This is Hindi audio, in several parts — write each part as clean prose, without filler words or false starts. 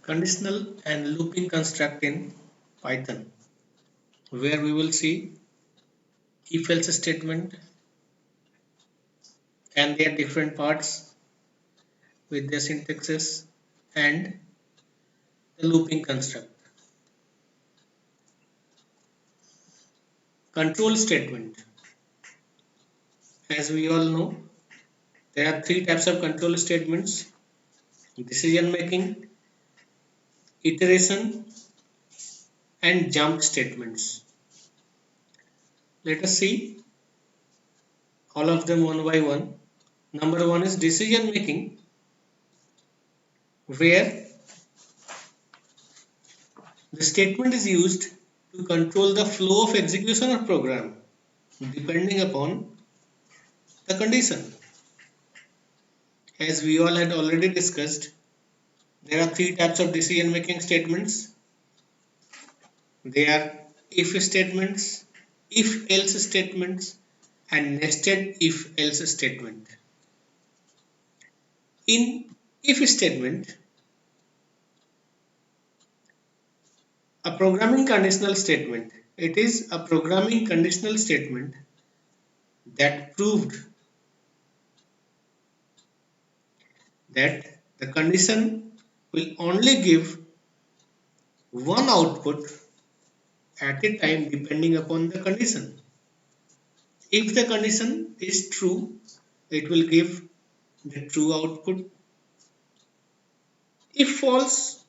Conditional and looping construct in Python, where we will see if-else statement and their different parts with their syntaxes and the looping construct. Control statement. As we all know, there are three types of control statements: decision making, iteration, and jump statements. Let us see all of them one by one. Number one is decision making, where the statement is used to control the flow of execution of program depending upon the condition. As we all had already discussed, there are three types of decision making statements. They are if statements, if else statements, and nested if else statement. In if statement, a programming conditional statement. It is a programming conditional statement that proved that the condition will only give one output at a time depending upon the condition. If the condition is true, it will give the true output. If false,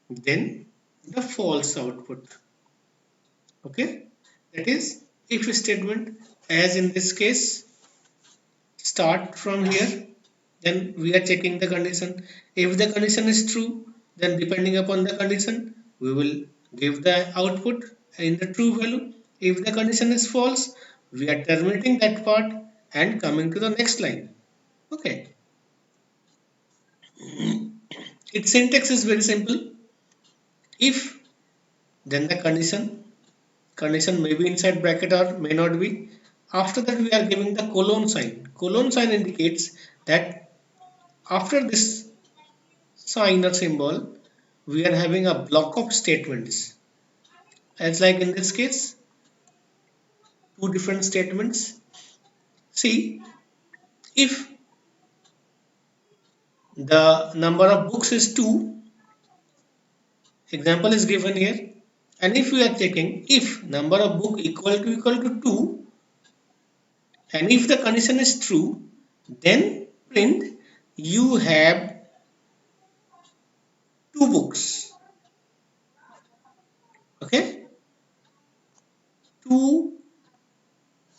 then the false output. Okay, that is if statement. As in this case, start from here, then we are checking the condition. If the condition is true, then depending upon the condition, we will give the output in the true value. If the condition is false, we are terminating that part and coming to the next line. Okay, its syntax is very simple. If, then the condition may be inside bracket or may not be. After that, we are giving the colon sign. Colon sign indicates that after this sign or symbol, we are having a block of statements. As like in this case, two different statements. See, if the number of books is 2, example is given here, and if we are checking if number of book equal to 2, and if the condition is true, then print you have 2 books. Okay, 2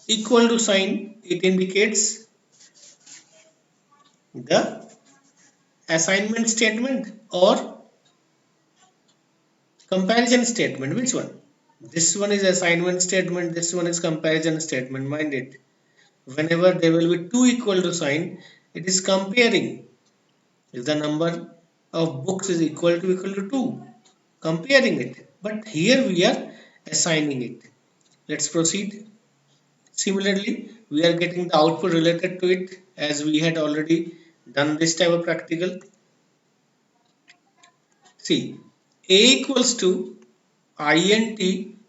equal to sign, it indicates the assignment statement or comparison statement. Which one? This one is assignment statement, this one is comparison statement. Mind it, whenever there will be 2 equal to sign, it is comparing. If the number of books is equal to 2, comparing it. But here we are assigning it. Let's proceed. Similarly, we are getting the output related to it, as we had already done this type of practical. See, A equals to int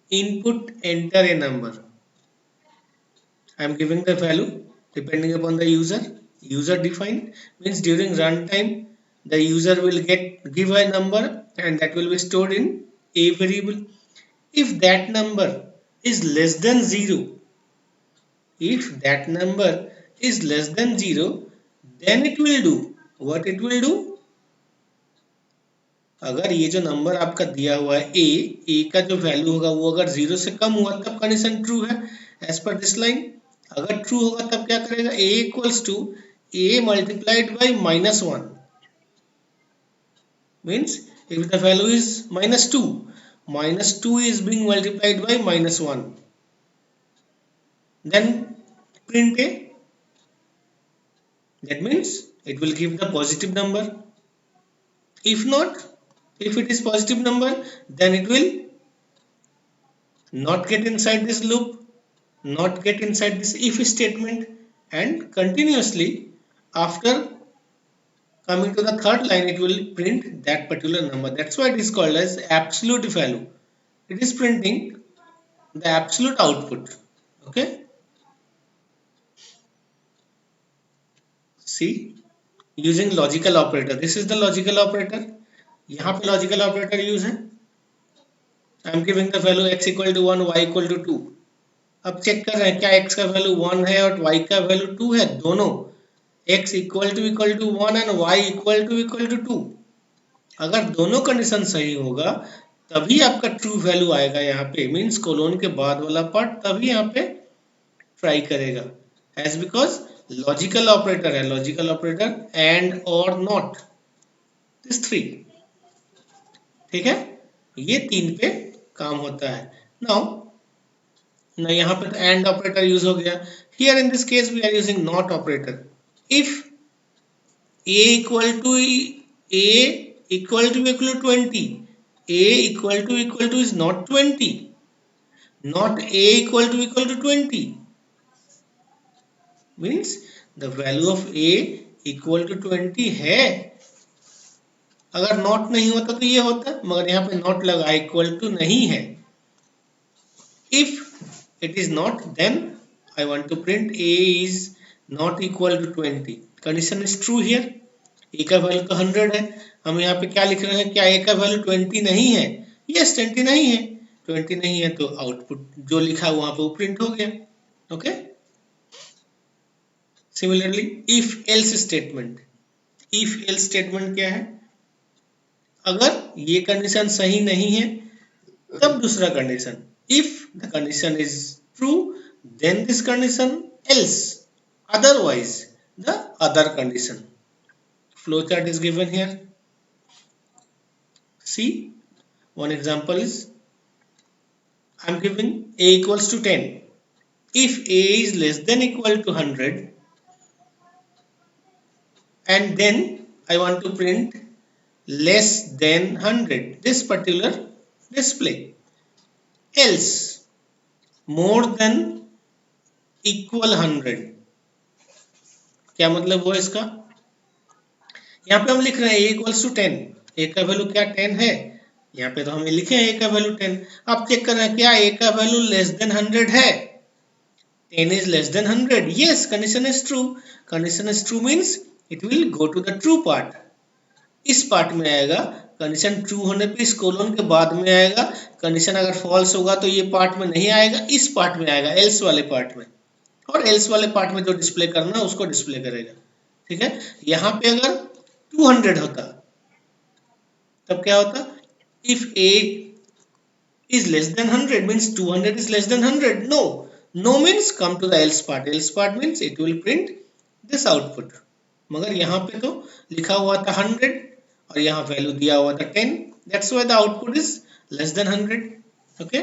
input enter a number. I am giving the value depending upon the user defined, means during runtime the user will give a number and that will be stored in a variable. If that number is less than 0, if that number is less than 0, then it will do what it will do. अगर ये जो नंबर आपका दिया हुआ है ए का जो वैल्यू होगा वो अगर 0 से कम हुआ तब कंडीशन ट्रू है एज पर दिस लाइन. अगर ट्रू होगा तब क्या करेगा, a equals to a multiplied by -1 means if the value is -2 is being multiplied by -1, then print a. That means it will give the positive number. If not, if it is positive number, then it will not get inside this loop, not get inside this if statement, and continuously after Coming to the third line, it will print that particular number. That's why it is called as absolute value. It is printing the absolute output. Okay. See, using logical operator. This is the logical operator. यहाँ पे logical operator use है. I am giving the value x equal to 1, y equal to 2. अब चेक कर रहे हैं क्या x का वैल्यू 1 है और y का वैल्यू 2 है. दोनों x equal to 1 and y equal to 2. अगर दोनों कंडीशन सही होगा तभी आपका ट्रू वैल्यू आएगा. यहाँ पे मीन्स कोलोन के बाद वाला पार्ट तभी यहाँ पे ट्राई करेगा. एज बिकॉज लॉजिकल ऑपरेटर है. लॉजिकल ऑपरेटर एंड और नॉट, दिस 3. ठीक है, ये 3 पे काम होता है. नाउ ना यहाँ पे एंड ऑपरेटर यूज हो गया. Here in this case we are using not operator. If a equal to 20, a equal to is not 20, not a equal to 20 means the value of a equal to 20 है. अगर नॉट नहीं होता तो ये होता, मगर यहाँ पे नॉट लगा, इक्वल टू नहीं है. If it is not, then I want to print a is not equal to 20. Condition is true here. a का वैल्यू तो 100 है. हम यहाँ पे क्या लिख रहे हैं, क्या a का वैल्यू 20 नहीं है? यस, 20 नहीं है. 20 नहीं है तो आउटपुट जो लिखा वहां पे वो प्रिंट हो गया. Okay. Similarly if else statement. If else statement क्या है? अगर ये कंडीशन सही नहीं है तब दूसरा condition. If the condition is true, then this condition, else otherwise the other condition. Flowchart is given here. See, one example is I am giving a equals to 10. If a is less than equal to 100 and then I want to print less than 100, this particular display. Else more than equal 100. क्या मतलब हुआ इसका? यहाँ पे हम लिख रहे हैं a equals to 10. a का वैल्यू क्या 10 है? यहाँ पे तो हमें लिखे हैं a का वैल्यू 10. अब चेक कर रहे हैं क्या a का वैल्यू लेस देन 100 है? 10 is less than 100. Yes, condition is true. Condition is true means it will go to the true part. इस पार्ट में आएगा. कंडीशन ट्रू होने पे इस कोलोन के बाद में आएगा. कंडीशन अगर फॉल्स होगा तो ये पार्ट में नहीं आएगा, इस पार्ट में आएगा, एल्स वाले पार्ट में. और एल्स वाले पार्ट में जो डिस्प्ले करना है उसको डिस्प्ले करेगा. ठीक है. यहाँ पे अगर 200 होता तब क्या होता? If a is less than 100 means 200 is less than 100. No means come to the else part. Else part means it will print this output. मगर यहाँ पे तो लिखा हुआ था 100 और यहाँ वैल्यू दिया हुआ था 10. That's why the output is less than 100. Okay.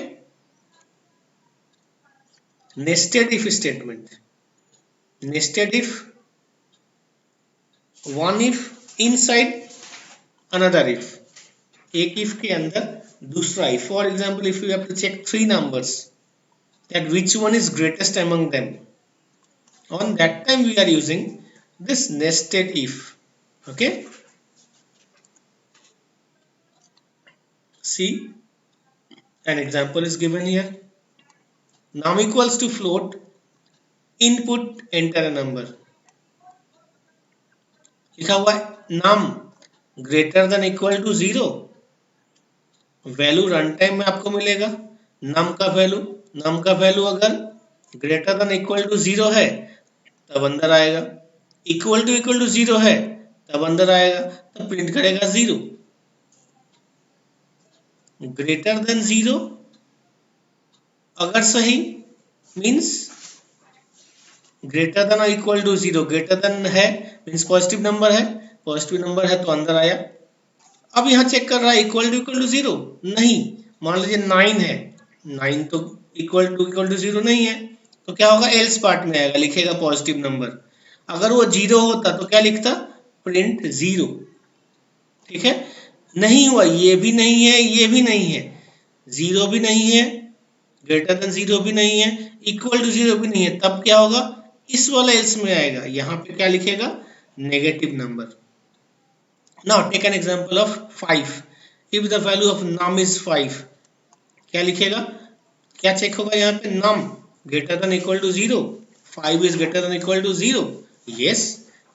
Nested if statement. Nested if, one if inside another if. एक if के अंदर दूसरा if. For example, if you have to check 3 numbers, that which one is greatest among them. On that time we are using this nested if. Okay. See, an example is given here. Num equals to float, input enter a number. लिखा हुआ है num greater than equal to 0. Value run time में आपको मिलेगा. num का वैल्यू अगर greater than equal to 0 है तब अंदर आएगा. इक्वल टू 0 है तब अंदर आएगा, तब प्रिंट करेगा 0. ग्रेटर देन 0 अगर सही मीन्स ग्रेटर देन और इक्वल टू 0. ग्रेटर देन है मीन्स पॉजिटिव नंबर है तो अंदर आया. अब यहाँ चेक कर रहा है इक्वल टू 0 नहीं. मान लीजिए 9 है, 9 तो इक्वल टू 0 नहीं है तो क्या होगा? एल्स पार्ट में आएगा, लिखेगा पॉजिटिव नंबर. अगर वो 0 होता तो क्या लिखता? प्रिंट 0. ठीक है. नहीं हुआ, ये भी नहीं है, ये भी नहीं है, 0 भी नहीं है, ग्रेटर देन 0 भी नहीं है, इक्वल टू 0 भी नहीं है. तब क्या होगा? इस वाला एल्स में आएगा. यहाँ पे क्या लिखेगा? Negative number. Now take an example of 5. If the value of num is 5, क्या लिखेगा, क्या चेक होगा यहाँ पे, num greater than equal to 0, 5 is greater than equal to 0. Yes,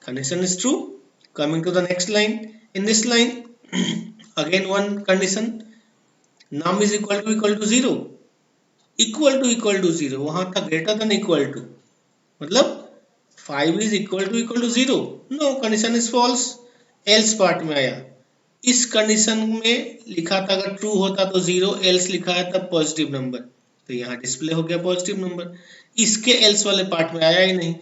condition is true. Coming to the next line, in this line again one condition, num is equal to 0, equal to 0, वहां तक greater than equal to मतलब 5 is equal to 0, no condition is false, else part में आया, इस कंडीशन में लिखा था अगर ट्रू होता तो 0, एल्स लिखा है तब पॉजिटिव नंबर, तो यहाँ डिस्प्ले हो गया पॉजिटिव नंबर, इसके एल्स वाले पार्ट में आया ही नहीं,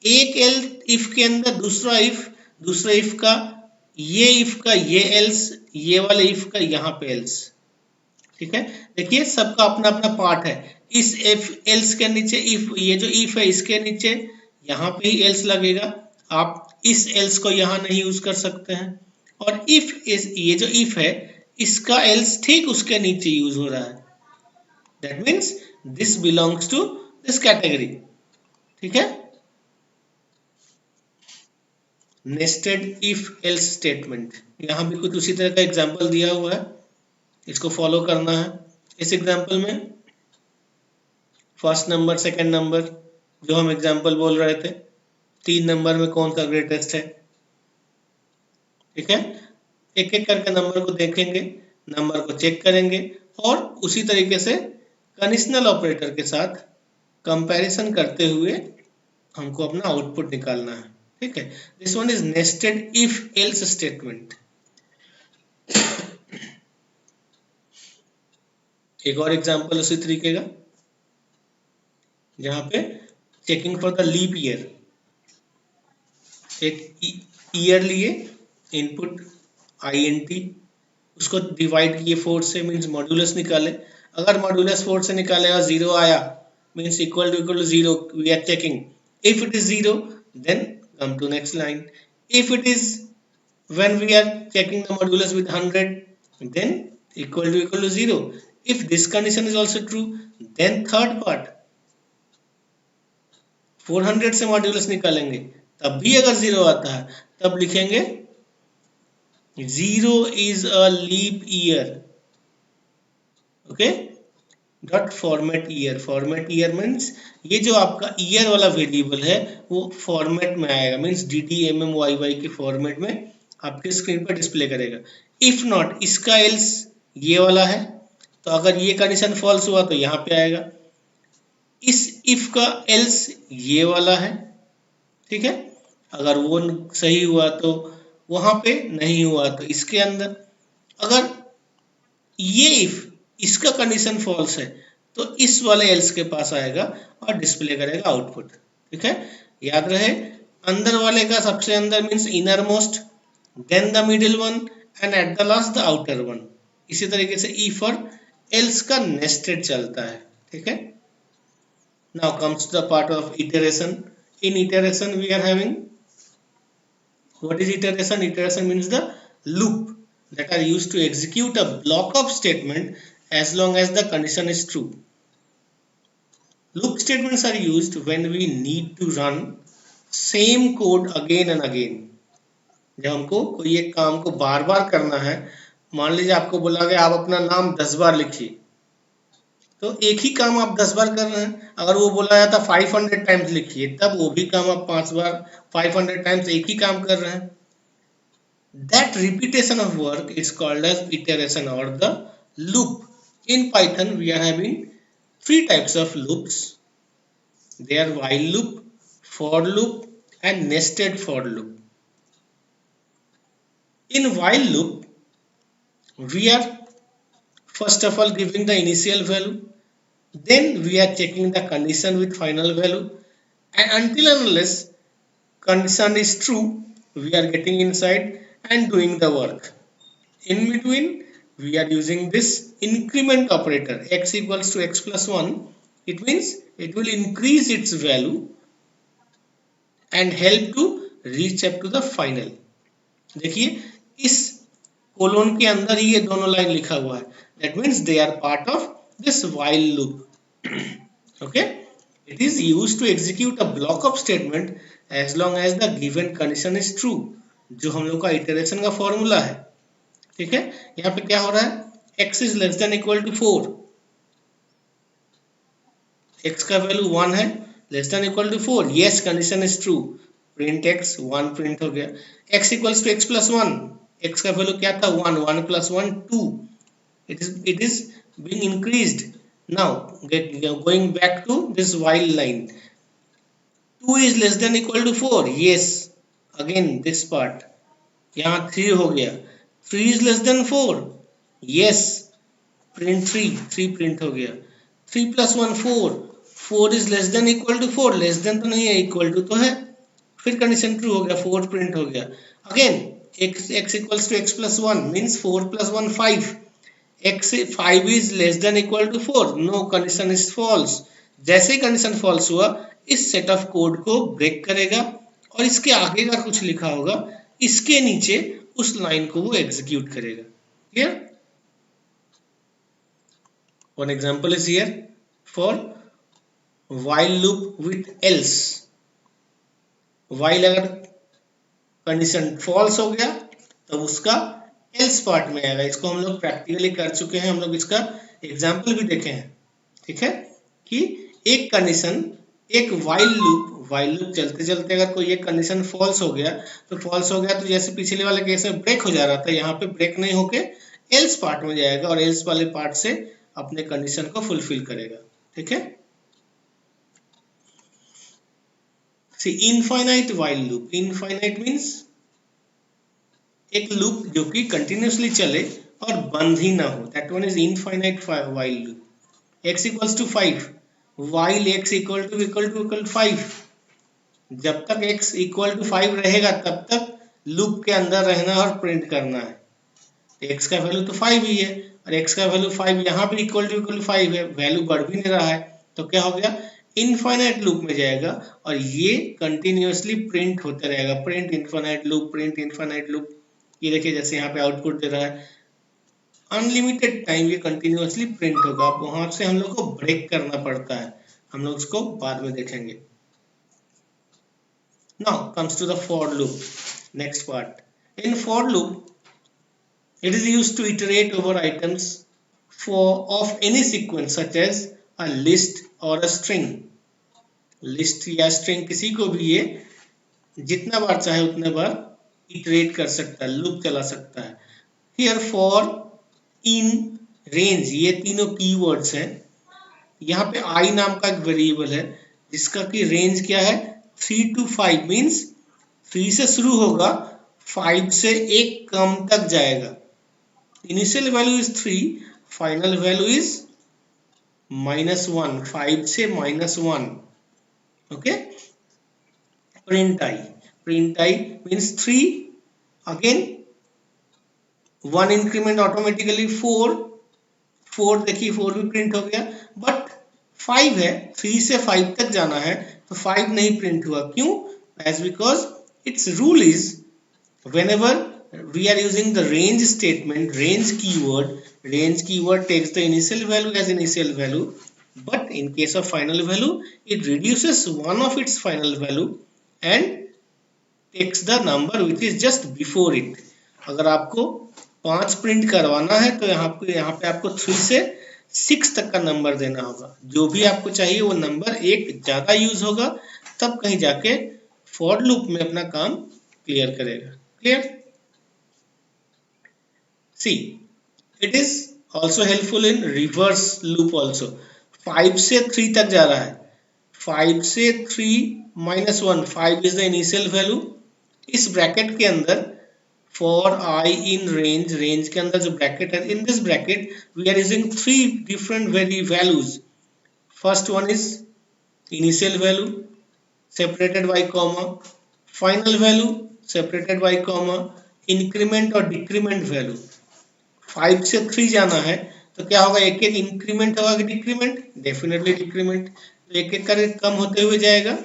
एक एल इफ के अंदर दूसरा इफ, दूसरे इफ का ये एल्स, ये वाले इफ का यहाँ पे एल्स, ठीक है, देखिए सबका अपना अपना पार्ट है, इस इफ एल्स के नीचे इफ, ये जो इफ है इसके नीचे यहाँ पे ही एल्स लगेगा, आप इस एल्स को यहाँ नहीं यूज कर सकते हैं, और इफ इस ये जो इफ है इसका एल्स ठीक उसके नीचे यूज हो रहा है, that means this belongs to this category, ठीक है। नेस्टेड इफ एल्स स्टेटमेंट, यहाँ भी कुछ उसी तरह का एग्जाम्पल दिया हुआ है, इसको फॉलो करना है। इस एग्जाम्पल में फर्स्ट नंबर सेकंड नंबर जो हम एग्जाम्पल बोल रहे थे, 3 नंबर में कौन सा ग्रेटेस्ट है, ठीक है, एक एक करके नंबर को देखेंगे, नंबर को चेक करेंगे और उसी तरीके से कंडीशनल ऑपरेटर के साथ कंपैरिजन करते हुए हमको अपना आउटपुट निकालना है, ठीक है। This one is nested if else statement. एक और एग्जांपल उसी तरीके का, जहां पे checking for the leap year, एक ईयर लिए, इनपुट INT, उसको डिवाइड किए 4 से, मीन्स मॉड्यूलस निकाले, अगर मॉड्यूलस 4 से निकाले और 0 आया means equal to 0, we are checking, if it is 0 then come to next line, if it is when we are checking the modulus with 100 then equal to 0, if this condition is also true then third part 400 से मॉड्यूलस निकालेंगे तब भी अगर 0 आता है तब लिखेंगे 0 is a leap year, okay, dot format year, format year means ये जो आपका ईयर वाला वेरिएबल है वो फॉर्मेट में आएगा, मीन्स DDMMYY के फॉर्मेट में आपके स्क्रीन पर डिस्प्ले करेगा। इफ नॉट, इसका एल्स ये वाला है तो अगर ये कंडीशन फॉल्स हुआ तो यहाँ पे आएगा, इस इफ का एल्स ये वाला है, ठीक है, अगर वो सही हुआ तो वहां पे, नहीं हुआ तो इसके अंदर, अगर ये इफ इसका कंडीशन फॉल्स है तो इस वाले एल्स के पास आएगा और डिस्प्ले करेगा आउटपुट, ठीक है। याद रहे अंदर वाले का सबसे अंदर means innermost, then the middle one and at the last the outer one, इसी तरीके से इफ और एल्स का नेस्टेड चलता है, ठीक है। Now comes the part of iteration. In iteration we are having, what is iteration? Iteration means the loop that are used to execute a block of statement as long as the condition is true. Loop statements are used when we need to run same code again and again. जब हमको कोई एक काम को बार बार करना है, मान लीजिए आपको बोला गया आप अपना नाम 10 बार लिखिए, तो एक ही काम आप 10 बार कर रहे हैं, अगर वो बोला जाता 500 टाइम्स लिखिए तब वो भी काम आप 5 बार 500 टाइम्स एक ही काम कर रहे हैं। That repetition of work is called as iteration or the loop. In Python we are having 3 types of loops. They are while loop, for loop and nested for loop. In while loop we are first of all giving the initial value, then we are checking the condition with final value, and until and unless condition is true we are getting inside and doing the work. In between we are using this increment operator, x equals to x plus 1, it means it will increase its value and help to reach up to the final. देखिए इस कोलोन के अंदर ही ये दोनों लाइन लिखा हुआ है, that means they are part of this while loop. Okay, it is used to execute a block of statement as long as the given condition is true. जो हम लोग का इटरेशन का फॉर्मूला है, ठीक है। यहाँ पे क्या हो रहा है, x is less than equal to 4, x का वैल्यू 1 है, less than equal to 4, yes condition is true, print x, 1 print हो गया। x equals to x plus 1, x का वैल्यू क्या था 1, 1 plus 1 2, it is being increased. Now going back to this while line, 2 is less than equal to 4, yes, again this part, यहाँ 3 हो गया, 3 is less than 4, yes, print 3 print हो गया, 3 plus 1 4, 4 is less than equal to 4, less than तो नहीं है, इक्वल टू तो है, फिर कंडीशन ट्रू हो गया, 4 प्रिंट हो गया। Again x equals to x plus 1 means 4 plus 1 5, x 5 is less than equal to 4, no condition is false। जैसे ही कंडीशन फॉल्स हुआ, इस सेट ऑफ कोड को ब्रेक करेगा और इसके आगे का कुछ लिखा होगा, इसके नीचे उस लाइन को वो एग्जीक्यूट करेगा। Clear? One example is here for while loop with else। while अगर कंडीशन फॉल्स हो गया तो उसका else पार्ट में आएगा। इसको हम लोग प्रैक्टिकली कर चुके हैं, हम लोग इसका एग्जाम्पल भी देखे हैं, ठीक है, कि एक कंडीशन, एक while लूप चलते चलते अगर कोई एक कंडीशन फॉल्स हो गया तो जैसे पिछले वाले केस में ब्रेक हो जा रहा था, यहाँ पे ब्रेक नहीं होके else पार्ट में जाएगा और else वाले पार्ट से अपने कंडीशन को फुलफिल करेगा, ठीक है। See, infinite while loop, infinite means एक लूप जो कि कंटिन्यूसली चले और बंद ही ना हो, that one is infinite while loop। x equals to 5, while x equal to 5, जब तक x equal to 5 रहेगा तब तक लूप के अंदर रहना और प्रिंट करना है। तो x का वैल्यू तो 5 ही है और x का वैल्यू 5 यहाँ पे इक्वल टू 5 है, वैल्यू बढ़ भी नहीं रहा है, तो क्या हो गया, इनफाइनाइट लूप में जाएगा और ये कंटिन्यूअसली प्रिंट होता रहेगा, print infinite loop, print infinite loop. ये देखिए जैसे यहाँ पे आउटपुट दे रहा है, अनलिमिटेड टाइम ये कंटिन्यूअसली प्रिंट होगा। अब वहां से हम लोग को ब्रेक करना पड़ता है, हम लोग उसको बाद में देखेंगे। Now comes to the for loop, next part. In for loop it is used to iterate over items of any sequence such as a list or a string। List या स्ट्रिंग किसी को भी ये जितना बार चाहे उतने बार इटरेट कर सकता है, लूप चला सकता है। हियर फॉर, इन, रेंज, ये तीनों कीवर्ड्स हैं। यहाँ पे आई नाम का एक वेरिएबल है जिसका कि रेंज क्या है 3 to 5 मीन्स 3 से शुरू होगा, 5 से एक कम तक जाएगा। Initial value is 3, final value is -1, 5 से -1, okay. Print I means 3, again 1 increment automatically 4 देखिए 4 भी प्रिंट हो गया, बट 5 है, 3 से 5 तक जाना है तो 5 नहीं प्रिंट हुआ, क्यों? As because it's rule is whenever we are using the range statement, range keyword takes the initial value as initial value, but in case of final value it reduces one of its final value and takes the number which is just before it। अगर आपको 5 प्रिंट करवाना है तो यहाँ पे आपको 3 से 6 तक का नंबर देना होगा, जो भी आपको चाहिए वो नंबर एक ज्यादा यूज होगा, तब कहीं जाके फॉर लूप में अपना काम क्लियर करेगा। Clear? See, it is also helpful in reverse loop also। 5 से 3 तक जा रहा है, 5 से 3 -1, 5 is the initial value। इस ब्रैकेट के अंदर for I in range के अंदर जो ब्रैकेट है, in this bracket we are using 3 different values। First one is initial value separated by comma, final value separated by comma, increment और डिक्रीमेंट वैल्यू। 5 से 3 जाना है तो क्या होगा, एक एक इंक्रीमेंट होगा कि डिक्रीमेंट, डेफिनेटली डिक्रीमेंट, तो एक एक करके कम होते हुए जाएगा,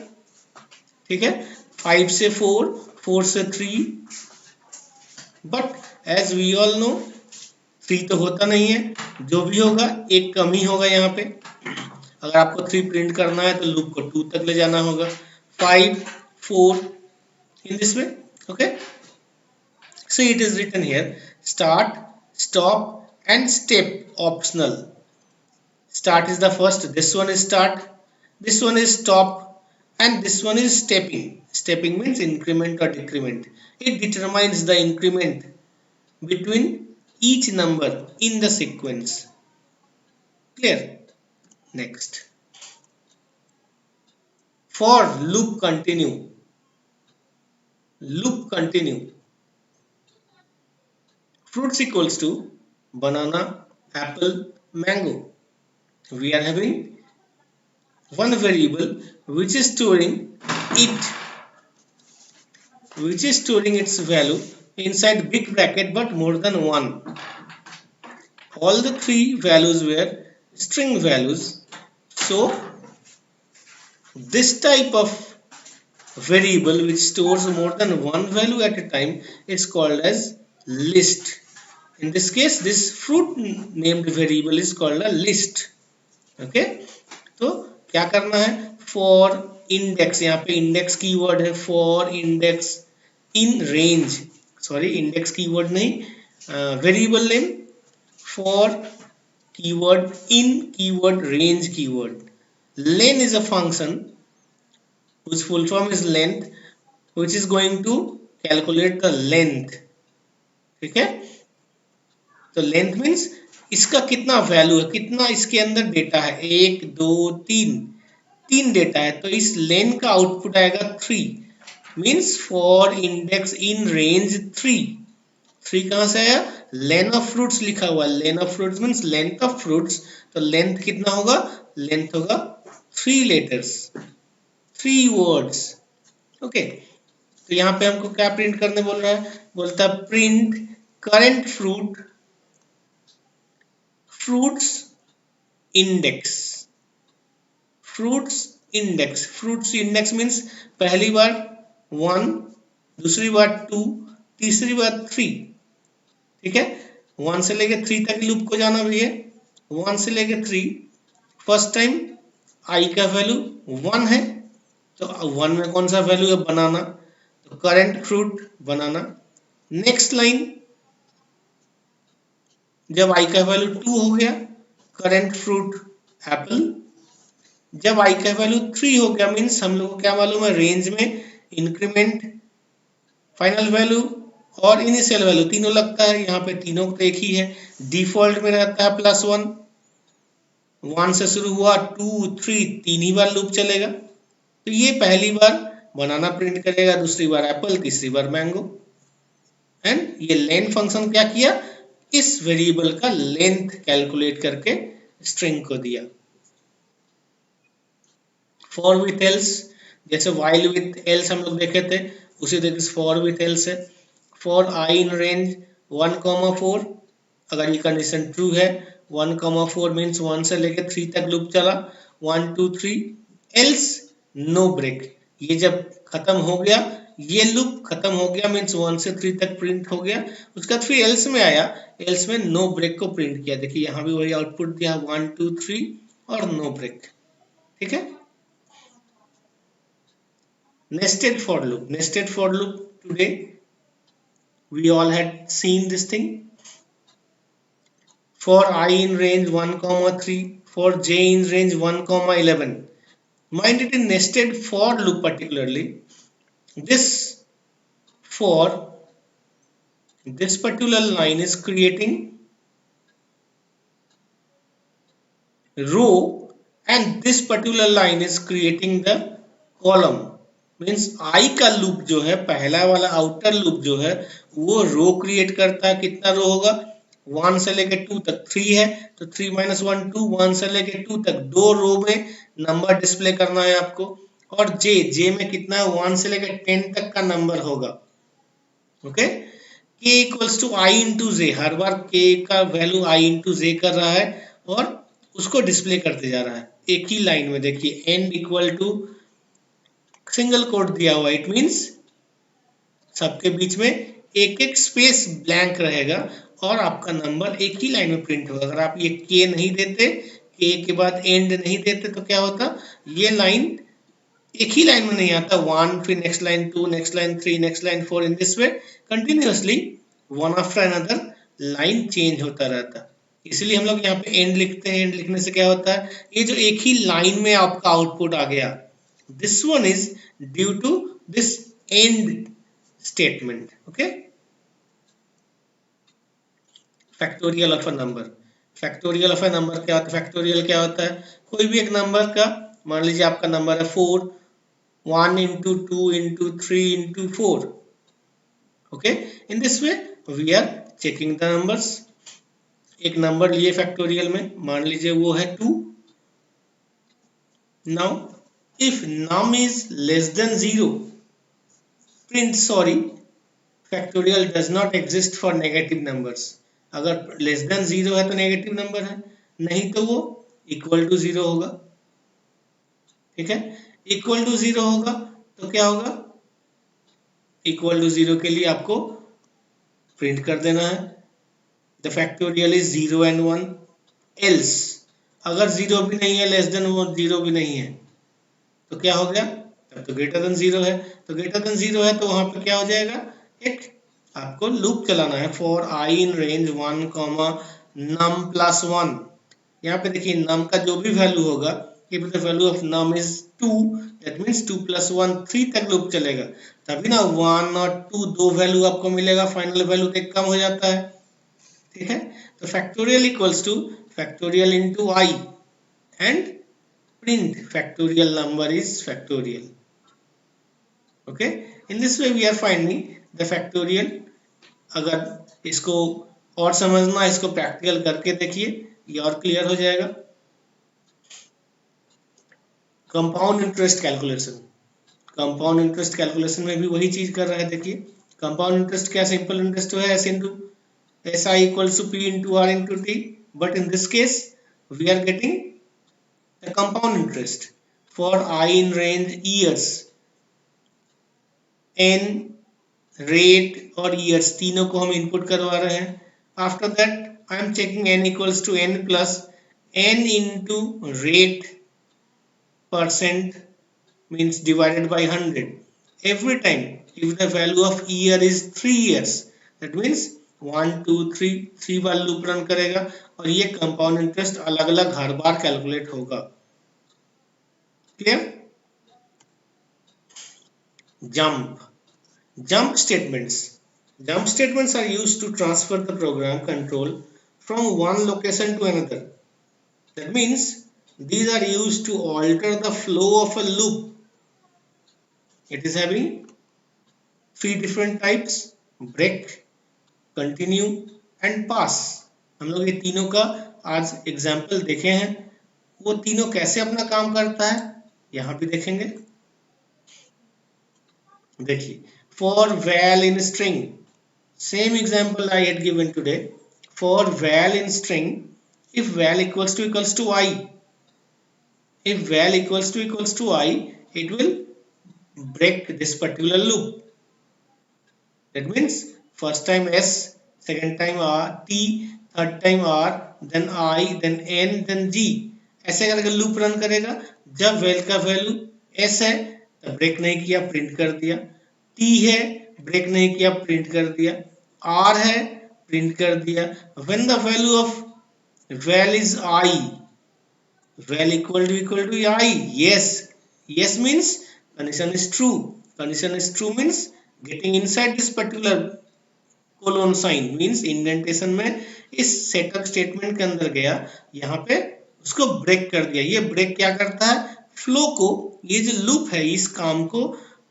ठीक है। 5 से 4, 4 से 3, but as we all know 3 तो होता नहीं है, जो भी होगा एक कम ही होगा। यहाँ पे अगर आपको 3 प्रिंट करना है तो लूप को 2 तक ले जाना होगा, 5 4 इन this way, okay. See, it is written here, start, stop and step optional. Start is the first, this one is start, this one is stop, and this one is stepping. Stepping means increment or decrement. It determines the increment between each number in the sequence. Clear? Next. For loop continue. Loop continue. Fruits equals to banana, apple, mango. We are having one variable which is storing its value inside big bracket but more than one. All the three values were string values. So this type of variable which stores more than one value at a time is called as list. In this case, this fruit named variable is called a list. Okay, तो क्या करना है, for index, यहाँ पे index कीवर्ड है, for index in range, sorry index keyword नहीं, variable name for keyword in keyword range keyword. Len is a function whose full form is length, which is going to calculate the length. ठीक है, तो लेंथ मीन्स इसका कितना वैल्यू है, कितना इसके अंदर डेटा है, 1 2 3, 3 डेटा है, तो इस लेन का आउटपुट आएगा 3, means for index in range 3 कहां से आया, लेन ऑफ फ्रूट्स लिखा हुआ, len of fruits means length of fruits, तो लेंथ कितना होगा, लेंथ होगा 3 लेटर्स, 3 वर्ड्स. ओके, तो यहाँ पे हमको क्या प्रिंट करने बोल रहा है, बोलता है print current fruits index. Fruits index means पहली बार 1, दूसरी बार 2, तीसरी बार 3. ठीक है, 1 से लेके 3 तक लूप को जाना भी है, 1 से लेके 3. फर्स्ट टाइम i का वैल्यू 1 है, तो 1 में कौन सा वैल्यू है, बनाना, तो करंट फ्रूट बनाना. नेक्स्ट लाइन जब i का वैल्यू 2 हो गया, करंट फ्रूट एप्पल. जब i का वैल्यू 3 हो गया, मीन्स हम लोग को क्या मालूम है, रेंज में इंक्रीमेंट, फाइनल वैल्यू और इनिशियल वैल्यू तीनों लगता है. यहाँ पे तीनों तो एक ही है, डिफॉल्ट में रहता है +1. 1 से शुरू हुआ, 2 3, 3 ही बार लूप चलेगा. तो ये पहली बार बनाना प्रिंट करेगा, दूसरी बार एप्पल, तीसरी बार मैंगो. एंड ये लेन फंक्शन क्या किया, इस वेरिएबल का लेंथ कैलकुलेट करके स्ट्रिंग को दिया. फॉर विथ एल्स, जैसे while विथ एल्स हम लोग देखे थे, उसी तरीके से फॉर विथ एल्स है. फॉर आई इन रेंज 1,4, अगर ये कंडीशन ट्रू है, 1,4 मीन्स 1 से लेकर 3 तक लूप चला, 1 2 3, एल्स नो ब्रेक. ये जब खत्म हो गया, ये लूप खत्म हो गया, मीन्स 1 से 3 तक प्रिंट हो गया. उसके बाद फिर एल्स में आया, एल्स में नो ब्रेक को प्रिंट किया. देखिए यहाँ भी वही आउटपुट दिया, 1 2 3 और नो ब्रेक. ठीक है, nested for loop today we all had seen this thing. For I in range 1,3, for j in range 1,11. Mind it, in nested for loop particularly, this particular line is creating row and this particular line is creating the column. Means I का लूप जो है, पहला वाला आउटर लूप जो है, वो रो क्रिएट करता है. कितना रो होगा, 1 से लेके 2 तक 3 है, तो 3 - 1 2, 1 से लेके 2 तक 2 रो में नंबर डिस्प्ले करना है आपको. और जे में कितना है, 1 से लेके 10 तक का नंबर होगा. Okay, k equals to I into J, हर बार k का वैल्यू आई इंटू जे कर रहा है और उसको डिस्प्ले करते जा रहा है एक ही लाइन में. देखिए end equal to single quote दिया हुआ, इट मींस सबके बीच में एक एक स्पेस ब्लैंक रहेगा और आपका नंबर एक ही लाइन में प्रिंट होगा. अगर आप ये k नहीं देते, k के बाद एंड नहीं देते, तो क्या होता, ये लाइन एक ही लाइन में नहीं आता, 1 फिर next line 2, next line 3, next line 4, in this way continuously one after another line change होता रहता है, इसलिए हम लोग यहाँ पे एंड लिखते हैं। एंड लिखने से क्या होता है, ये जो एक ही लाइन में आपका आउटपुट आ गया, this one is due to this end statement. Okay, factorial of a number. Factorial of a number क्या होता है, फैक्टोरियल क्या होता है, कोई भी एक नंबर का, मान लीजिए आपका नंबर है 4, 1 into 2 into 3 into 4। Okay, in this way we are checking the numbers. एक नंबर लिए फैक्टोरियल में, मान लीजिए वो है 2। Now if num is less than 0, print sorry factorial does not exist for negative numbers. अगर लेस देन 0 है तो नेगेटिव नंबर है, नहीं तो वो इक्वल टू 0 होगा। ठीक है, इक्वल टू 0 होगा तो क्या होगा, इक्वल टू 0 के लिए आपको प्रिंट कर देना है the factorial is 0 and 1। Else अगर 0 भी नहीं है, लेस देन 0 भी नहीं है, तो क्या हो गया, तब तो ग्रेटर देन 0 है। तो ग्रेटर देन 0 है तो वहां पे क्या हो जाएगा, एक आपको लूप चलाना है, for I in range 1 comma num plus 1। यहाँ पे देखिए नम का जो भी वैल्यू होगा, if the value of num is 2, that means 2 plus 1 3 तक लूप चलेगा, तभी ना 1 और 2 दो वैल्यू आपको मिलेगा, फाइनल वैल्यू तक कम हो जाता है। ठीक है, तो factorial equals to factorial into I and print factorial number is factorial. Okay, in this way we are finding the factorial. अगर इसको और समझना, इसको प्रैक्टिकल करके देखिए, ये और क्लियर हो जाएगा। Compound interest calculation, compound interest calculation में भी वही चीज कर रहे हैं। देखिए कंपाउंड इंटरेस्ट क्या, सिंपल इंटरेस्ट तो है S into S I equals to P into R into T, but in this case we are getting the compound interest for I in range years, N rate और ईयर्स तीनों को हम इनपुट करवा रहे हैं। After that I am checking N equals to N plus N into rate percent means divided by 100 every time if the value of year is 3 years, that means 1 2 3 3 bar loop run करेगा और ये कंपाउंड इंटरेस्ट अलग अलग हर बार कैलकुलेट होगा। Clear? Jump statements, jump statements are used to transfer the program control from one location to another, that means these are used to alter the flow of a loop. It is having 3 different types: break, continue and pass। हम लोग ये तीनों का आज एग्जाम्पल देखे हैं, वो तीनों कैसे अपना काम करता है यहाँ भी देखेंगे। देखिए for val in string, same example I had given today। for val in string, if val equals to I, if val equals to I, it will break this particular loop। That means first time S, second time R, T, third time R, then I, then N, then G, ऐसे करके लूप रन करेगा। जब वेल का वैल्यू S है तो ब्रेक नहीं किया, प्रिंट कर दिया। T है, ब्रेक नहीं किया, प्रिंट कर दिया। R है, प्रिंट कर दिया। When the value of val is I, val equal to I, yes, yes means condition is true, condition is true means getting inside this particular colon sign means indentation में इस सेटअप स्टेटमेंट के अंदर गया, यहाँ पे उसको ब्रेक कर दिया। ये ब्रेक क्या करता है, फ्लो को, ये जो लूप है इस काम को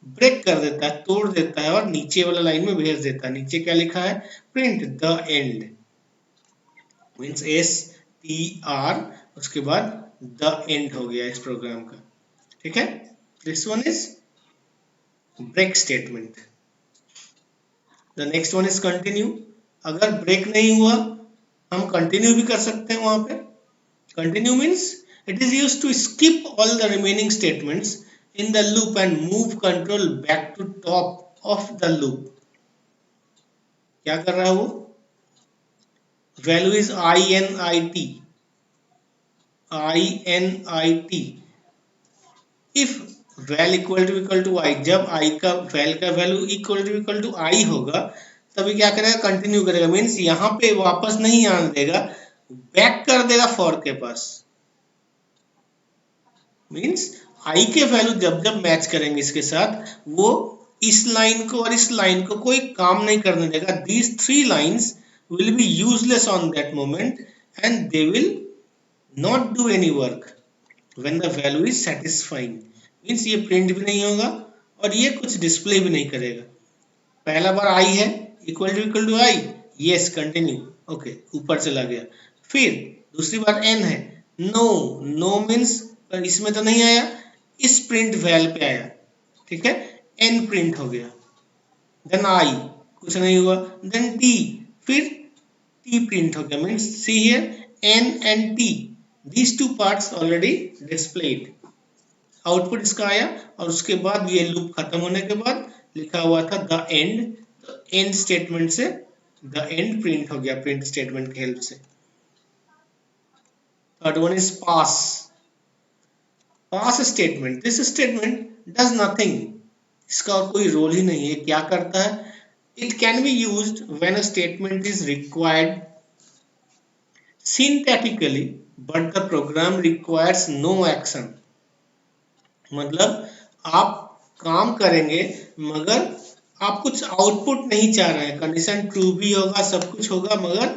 ब्रेक कर देता है, तोड़ देता है और नीचे वाला लाइन में भेज देता है। नीचे क्या लिखा है, print the end means S T R, उसके बाद द एंड हो गया इस प्रोग्राम का। ठीक है, this one is break statement. The next one is continue. अगर ब्रेक नहीं हुआ हम कंटिन्यू भी कर सकते हैं वहां पे। Continue means it is used to skip all the remaining statements in the loop and move control back to top of the loop. क्या कर रहा है वो, value is INIT। If val equal to I, जब I का वैल का वैल्यू इक्वल टू I होगा तभी क्या करेगा, कंटिन्यू करेगा। मीन्स यहाँ पे वापस नहीं आने देगा, बैक कर देगा फॉर के पास। मीन्स आई के वैल्यू जब जब मैच करेंगे इसके साथ, वो इस लाइन को और इस लाइन को कोई काम नहीं करने देगा। These three lines will be useless on that moment and they will not do any work when the value is satisfying। Means ये प्रिंट भी नहीं होगा और ये कुछ डिस्प्ले भी नहीं करेगा। पहला बार आई है, equal to I, yes continue, okay ऊपर चला गया। फिर दूसरी बार एन है, नो, नो मीन्स इसमें तो नहीं आया, इस प्रिंट वैल पे आया, ठीक है, एन प्रिंट हो गया। देन आई, कुछ नहीं हुआ। देन टी, फिर टी प्रिंट हो गया। Means see here N and T, these two parts already displayed. Output इसका आया और उसके बाद ये लूप खत्म होने के बाद लिखा हुआ था द एंड, एंड स्टेटमेंट से द एंड प्रिंट हो गया, प्रिंट स्टेटमेंट की हेल्प से। Third one is pass. Pass statement, this statement does nothing, इसका और कोई रोल ही नहीं है। क्या करता है, it can be used when a statement is required syntactically but the program requires no action. मतलब आप काम करेंगे मगर आप कुछ आउटपुट नहीं चाह रहे हैं, कंडीशन ट्रू भी होगा, सब कुछ होगा, मगर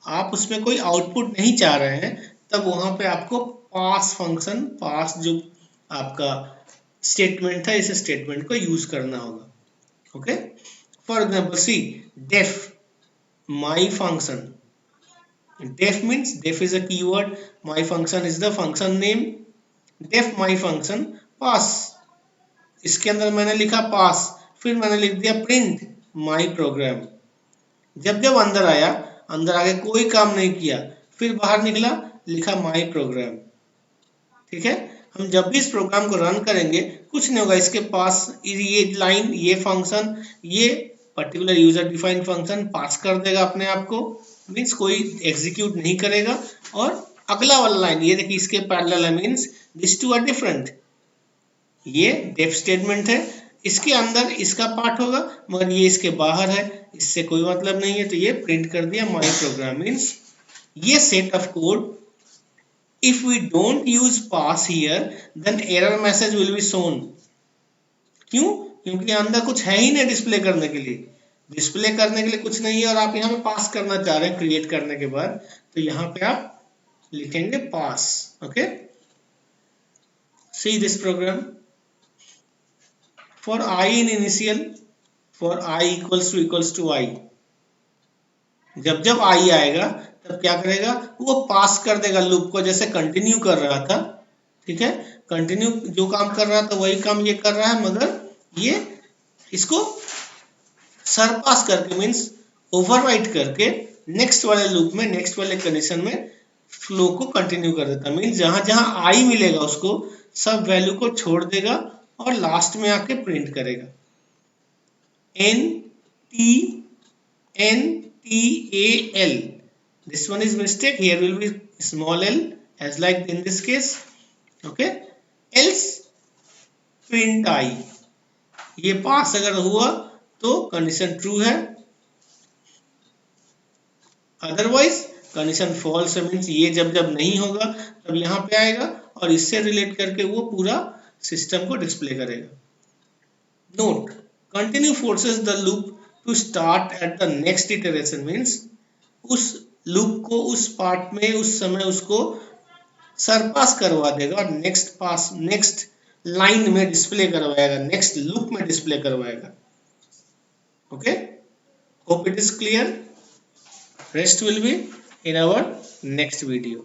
आप उसमें कोई आउटपुट नहीं चाह रहे हैं, तब वहां पे आपको पास फंक्शन, पास जो आपका स्टेटमेंट है, इस स्टेटमेंट को यूज करना होगा। Okay, for example see def my function. Def means, def is a keyword, my function is the function name. Def my function pass, इसके अंदर मैंने लिखा पास, फिर मैंने लिख दिया प्रिंट माई प्रोग्राम। जब जब अंदर आया, अंदर आके कोई काम नहीं किया, फिर बाहर निकला, लिखा माई प्रोग्राम। ठीक है, हम जब भी इस प्रोग्राम को रन करेंगे कुछ नहीं होगा, इसके पास ये लाइन, ये फंक्शन, ये पर्टिकुलर यूजर डिफाइंड फंक्शन पास कर देगा अपने आप को। मीन्स कोई एग्जीक्यूट नहीं करेगा। और अगला वाला लाइन ये देखिए, इसके पैरेलल है, means this two are different. ये डेफ स्टेटमेंट है, इसके अंदर इसका पार्ट होगा मगर ये इसके बाहर है, इससे कोई मतलब नहीं है, तो ये प्रिंट कर दिया माई प्रोग्राम। मीन्स ये set of code, if we don't use pass here then error message will be shown। क्यों? क्योंकि अंदर कुछ है ही नहीं डिस्प्ले करने के लिए, डिस्प्ले करने के लिए कुछ नहीं है और आप यहाँ पे पास करना चाह रहे हैं क्रिएट करने के बाद, तो यहाँ पे आप लिखेंगे pass. Okay, see this program for I in initial, for I equals to I, जब जब I आएगा तब क्या करेगा, वो पास कर देगा लूप को, जैसे कंटिन्यू कर रहा था। ठीक है, कंटिन्यू जो काम कर रहा था वही काम ये कर रहा है, मगर ये इसको सरपास करके, मीन्स ओवरराइट करके नेक्स्ट वाले लूप में, नेक्स्ट वाले कंडीशन में फ्लो को कंटिन्यू कर देता। मीन्स जहां जहां आई मिलेगा उसको सब वैल्यू को छोड़ देगा और लास्ट में आके प्रिंट करेगा। NTAL, this one is mistake, here will be small l as like in this case। okay, else print I, ये पास अगर हुआ तो कंडीशन ट्रू है, अदरवाइज कंडीशन फॉल्स है। मीन्स ये जब जब नहीं होगा तब यहाँ पे आएगा और इससे रिलेट करके वो पूरा सिस्टम को डिस्प्ले करेगा। Note, continue forces the loop to start at the next iteration. Means उस लूप को उस पार्ट में उस समय उसको सरपास करवा देगा और नेक्स्ट लाइन में डिस्प्ले करवाएगा, नेक्स्ट लूप में डिस्प्ले करवाएगा। Okay, hope it is clear. Rest will be in our next video.